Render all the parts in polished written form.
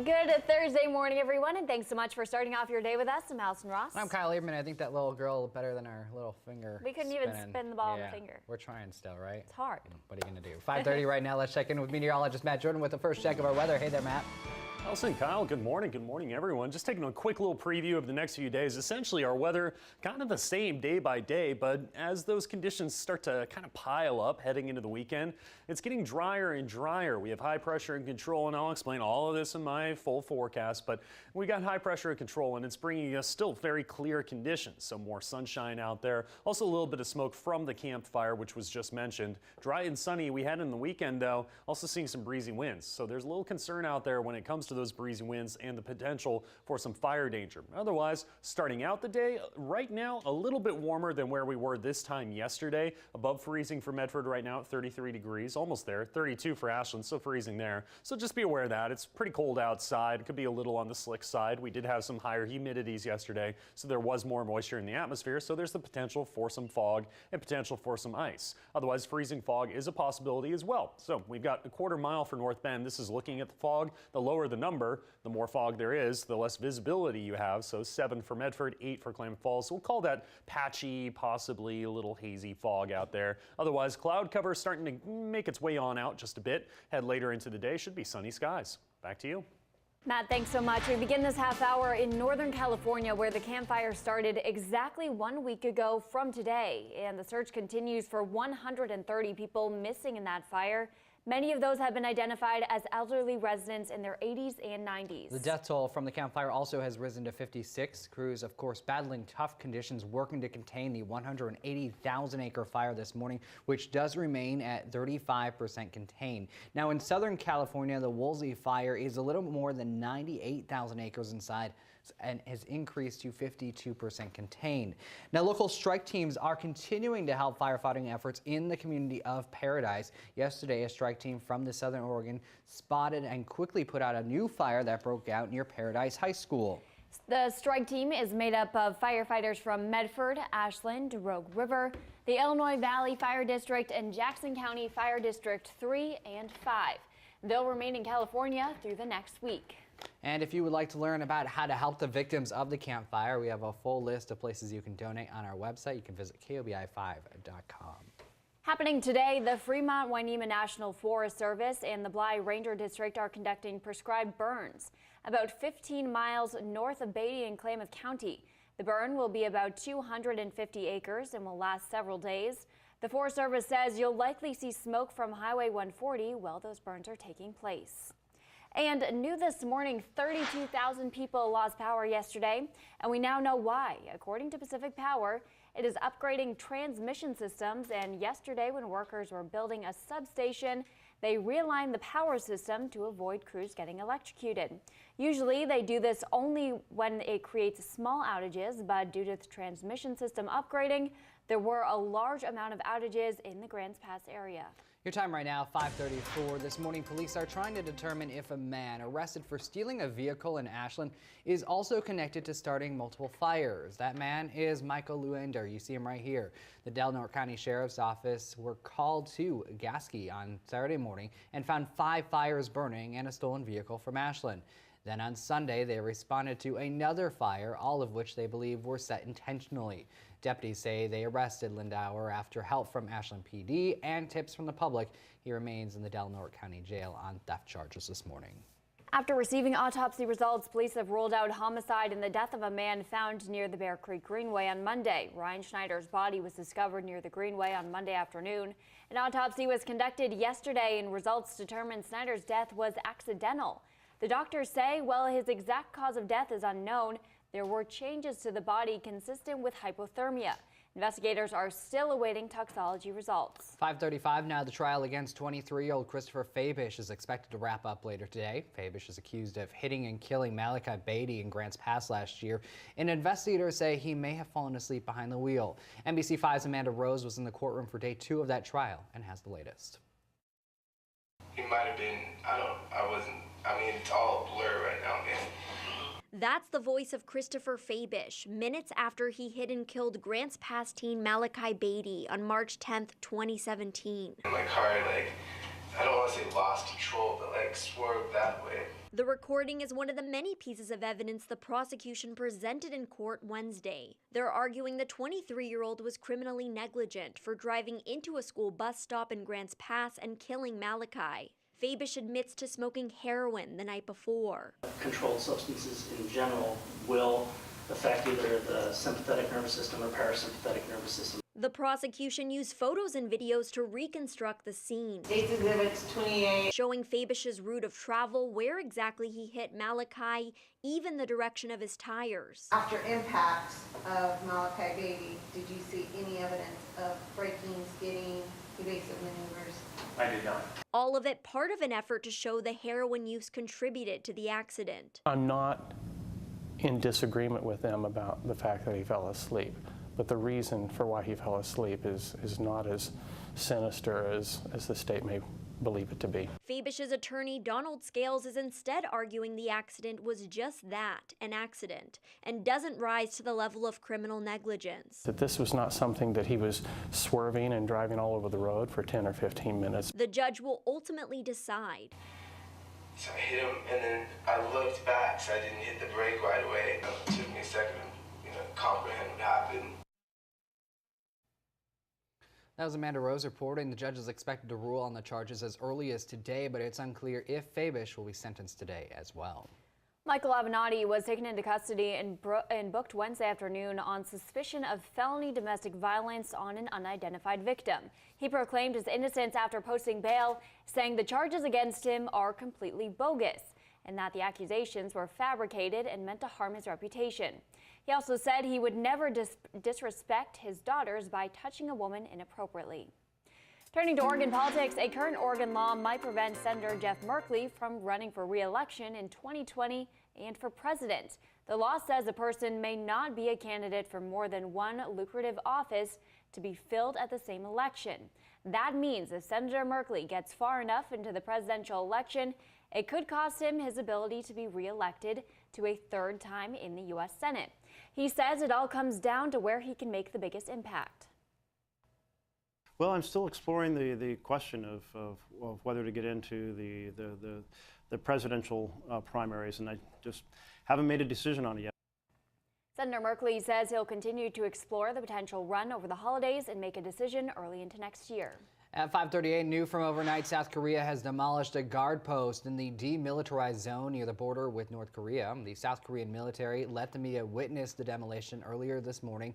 Good Thursday morning, everyone, and thanks so much for starting off your day with us. I'm Allison Ross. I'm Kyle Lieberman. I think that little girl better than our little finger. We couldn't even spin the ball on the finger. We're trying still, right? It's hard. What are you going to do? 5:30 right now. Let's check in with meteorologist Matt Jordan with the first check of our weather. Hey there, Matt. Allison, Kyle, good morning everyone. Just taking a quick little preview of the next few days. Essentially our weather kind of the same day by day, but as those conditions start to kind of pile up heading into the weekend, it's getting drier and drier. We have high pressure and control, and I'll explain all of this in my full forecast, but we got high pressure and control, and it's bringing us still very clear conditions. So more sunshine out there. Also a little bit of smoke from the campfire, which was just mentioned. Dry and sunny we had in the weekend, though. Also seeing some breezy winds. So there's a little concern out there when it comes to those breezy winds and the potential for some fire danger. Otherwise, starting out the day, right now, a little bit warmer than where we were this time yesterday. Above freezing for Medford right now at 33 degrees, almost there. 32 for Ashland, still freezing there. So just be aware of that. It's pretty cold outside. It could be a little on the slick side. We did have some higher humidities yesterday, so there was more moisture in the atmosphere, so there's the potential for some fog and potential for some ice. Otherwise, freezing fog is a possibility as well. So we've got a quarter mile for North Bend. This is looking at the fog. The lower the number, the more fog there is, the less visibility you have. So 7 for Medford, 8 for Klamath Falls. So we'll call that patchy, possibly a little hazy fog out there. Otherwise, cloud cover starting to make its way on out just a bit. Head later into the day, should be sunny skies. Back to you. Matt, thanks so much. We begin this half hour in Northern California, where the campfire started exactly 1 week ago from today. And the search continues for 130 people missing in that fire. Many of those have been identified as elderly residents in their 80s and 90s. The death toll from the campfire also has risen to 56. Crews, of course, battling tough conditions, working to contain the 180,000-acre fire this morning, which does remain at 35% contained. Now, in Southern California, the Woolsey fire is a little more than 98,000 acres inside and has increased to 52% contained. Now, local strike teams are continuing to help firefighting efforts in the community of Paradise. Yesterday, a strike team from the Southern Oregon spotted and quickly put out a new fire that broke out near Paradise High School. The strike team is made up of firefighters from Medford, Ashland, Rogue River, the Illinois Valley Fire District, and Jackson County Fire District 3 and 5. They'll remain in California through the next week. And if you would like to learn about how to help the victims of the campfire, we have a full list of places you can donate on our website. You can visit KOBI5.com. Happening today, the Fremont-Wainema National Forest Service and the Bly Ranger District are conducting prescribed burns about 15 miles north of Beatty in Klamath County. The burn will be about 250 acres and will last several days. The Forest Service says you'll likely see smoke from Highway 140 while those burns are taking place. And new this morning, 32,000 people lost power yesterday, and we now know why. According to Pacific Power, it is upgrading transmission systems, and yesterday when workers were building a substation, they realigned the power system to avoid crews getting electrocuted. Usually they do this only when it creates small outages, but due to the transmission system upgrading, there were a large amount of outages in the Grants Pass area. Your time right now, 5:34. This morning, police are trying to determine if a man arrested for stealing a vehicle in Ashland is also connected to starting multiple fires. That man is Michael Luender. You see him right here. The Del Norte County Sheriff's Office were called to Gasky on Saturday morning and found 5 fires burning and a stolen vehicle from Ashland. Then on Sunday, they responded to another fire, all of which they believe were set intentionally. Deputies say they arrested Lindauer after help from Ashland PD and tips from the public. He remains in the Del Norte County Jail on theft charges this morning. After receiving autopsy results, police have ruled out homicide in the death of a man found near the Bear Creek Greenway on Monday. Ryan Schneider's body was discovered near the Greenway on Monday afternoon. An autopsy was conducted yesterday, and results determined Schneider's death was accidental. The doctors say, while his exact cause of death is unknown, there were changes to the body consistent with hypothermia. Investigators are still awaiting toxicology results. 5:35 now. The trial against 23-year-old Christopher Fabish is expected to wrap up later today. Fabish is accused of hitting and killing Malachi Beatty in Grants Pass last year, and investigators say he may have fallen asleep behind the wheel. NBC 5's Amanda Rose was in the courtroom for day 2 of that trial and has the latest. He might have been, I mean, it's all a blur right now, man. That's the voice of Christopher Fabish, minutes after he hit and killed Grants Pass teen Malachi Beatty on March 10th, 2017. My car, I don't want to say lost control, but swerved that way. The recording is one of the many pieces of evidence the prosecution presented in court Wednesday. They're arguing the 23-year-old was criminally negligent for driving into a school bus stop in Grants Pass and killing Malachi. Fabish admits to smoking heroin the night before. Controlled substances in general will affect either the sympathetic nervous system or parasympathetic nervous system. The prosecution used photos and videos to reconstruct the scene. State's Exhibits 28. Showing Fabish's route of travel, where exactly he hit Malachi, even the direction of his tires. After impact of Malachi Baby, did you see any evidence of braking, skidding, evasive maneuvers? I did not. All of it part of an effort to show the heroin use contributed to the accident. I'm not in disagreement with them about the fact that he fell asleep, but the reason for why he fell asleep is not as sinister as the state may believe it to be. Fabish's attorney, Donald Scales, is instead arguing the accident was just that, an accident, and doesn't rise to the level of criminal negligence. That this was not something that he was swerving and driving all over the road for 10 or 15 minutes. The judge will ultimately decide. So I hit him, and then I looked back, so I didn't hit the brake right away. It took me a second to, comprehend what happened. That was Amanda Rose reporting. The judge is expected to rule on the charges as early as today, but it's unclear if Fabish will be sentenced today as well. Michael Avenatti was taken into custody and booked Wednesday afternoon on suspicion of felony domestic violence on an unidentified victim. He proclaimed his innocence after posting bail, saying the charges against him are completely bogus and that the accusations were fabricated and meant to harm his reputation. He also said he would never disrespect his daughters by touching a woman inappropriately. Turning to Oregon politics, a current Oregon law might prevent Senator Jeff Merkley from running for re-election in 2020 and for president. The law says a person may not be a candidate for more than one lucrative office to be filled at the same election. That means if Senator Merkley gets far enough into the presidential election, it could cost him his ability to be re-elected to a third time in the U.S. Senate. He says it all comes down to where he can make the biggest impact. Well, I'm still exploring the question of whether to get into the presidential primaries, and I just haven't made a decision on it yet. Senator Merkley says he'll continue to explore the potential run over the holidays and make a decision early into next year. At 5:38, new from overnight, South Korea has demolished a guard post in the demilitarized zone near the border with North Korea. The South Korean military let the media witness the demolition earlier this morning.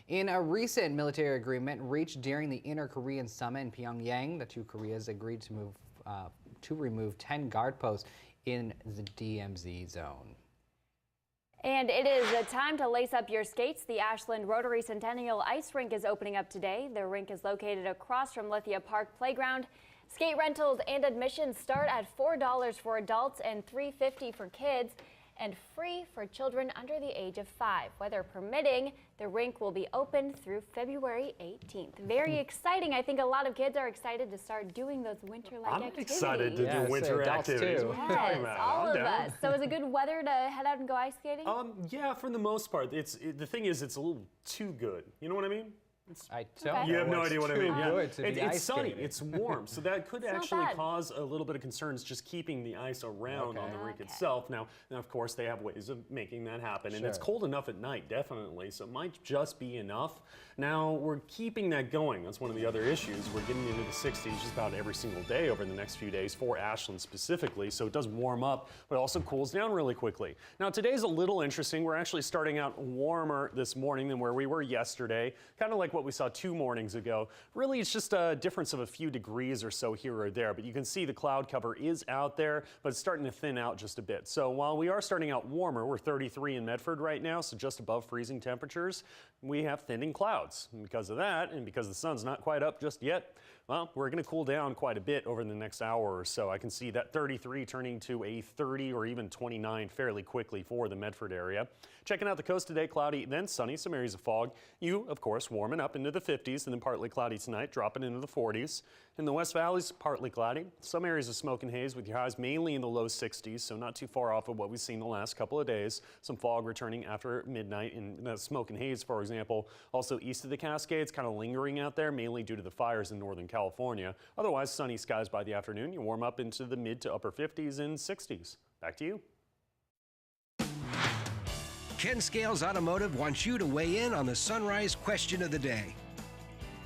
In a recent military agreement reached during the Inter-Korean Summit in Pyongyang, the two Koreas agreed to remove 10 guard posts in the DMZ zone. And it is the time to lace up your skates. The Ashland Rotary Centennial Ice Rink is opening up today. The rink is located across from Lithia Park Playground. Skate rentals and admissions start at $4 for adults and $3.50 for kids, and free for children under the age of 5. Weather permitting, the rink will be open through February 18th. Very exciting. I think a lot of kids are excited to start doing those winter-like activities. I'm excited to do winter activities. Too. What are you talking Yes, about? all I'm of down. us. So is it good weather to head out and go ice skating? Yeah, for the most part. The thing is, it's a little too good. You know what I mean? I don't Okay. You have know no what's idea what I too mean. Yeah. good to be It's ice sunny, skating. it's warm, so that could not actually bad. cause a little bit of concerns just keeping the ice around on the rink Okay. itself. Now, of course, they have ways of making that happen, and it's Sure. cold enough at night, definitely, so it might just be enough. Now, we're keeping that going. That's one of the other issues. We're getting into the 60s just about every single day over the next few days for Ashland specifically, so it does warm up, but it also cools down really quickly. Now, today's a little interesting. We're actually starting out warmer this morning than where we were yesterday, kind of like what we saw 2 mornings ago. Really, it's just a difference of a few degrees or so here or there, but you can see the cloud cover is out there, but it's starting to thin out just a bit. So while we are starting out warmer, we're 33 in Medford right now, so just above freezing temperatures, we have thinning clouds. And because of that, and because the sun's not quite up just yet, well, we're going to cool down quite a bit over the next hour or so. I can see that 33 turning to a 30 or even 29 fairly quickly for the Medford area. Checking out the coast today, cloudy, then sunny, some areas of fog. You, of course, warming up into the 50s and then partly cloudy tonight, dropping into the 40s. In the West Valley's partly cloudy. Some areas of smoke and haze with your highs mainly in the low 60s, so not too far off of what we've seen the last couple of days. Some fog returning after midnight in the smoke and haze, for example. Also east of the Cascades, kind of lingering out there, mainly due to the fires in Northern California. Otherwise, sunny skies by the afternoon. You warm up into the mid to upper 50s and 60s. Back to you. Ken Scales Automotive wants you to weigh in on the Sunrise question of the day.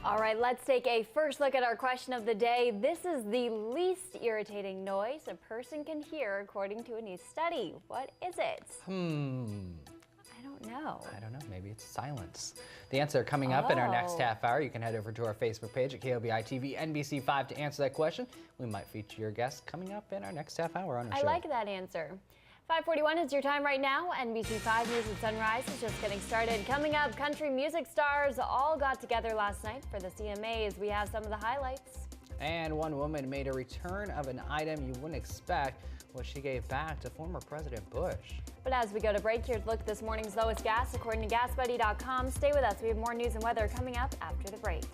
All right, let's take a first look at our question of the day. This is the least irritating noise a person can hear according to a new study. What is it? I don't know. I don't know. Maybe it's silence. The answer coming up in our next half hour. You can head over to our Facebook page at KOBI-TV NBC5 to answer that question. We might feature your guest coming up in our next half hour on our show. I like that answer. 5:41 is your time right now. NBC5 News at Sunrise is just getting started. Coming up, country music stars all got together last night for the CMAs. We have some of the highlights. And one woman made a return of an item you wouldn't expect, what she gave back to former President Bush. But as we go to break, here's a look at this morning's lowest gas according to GasBuddy.com. Stay with us. We have more news and weather coming up after the break.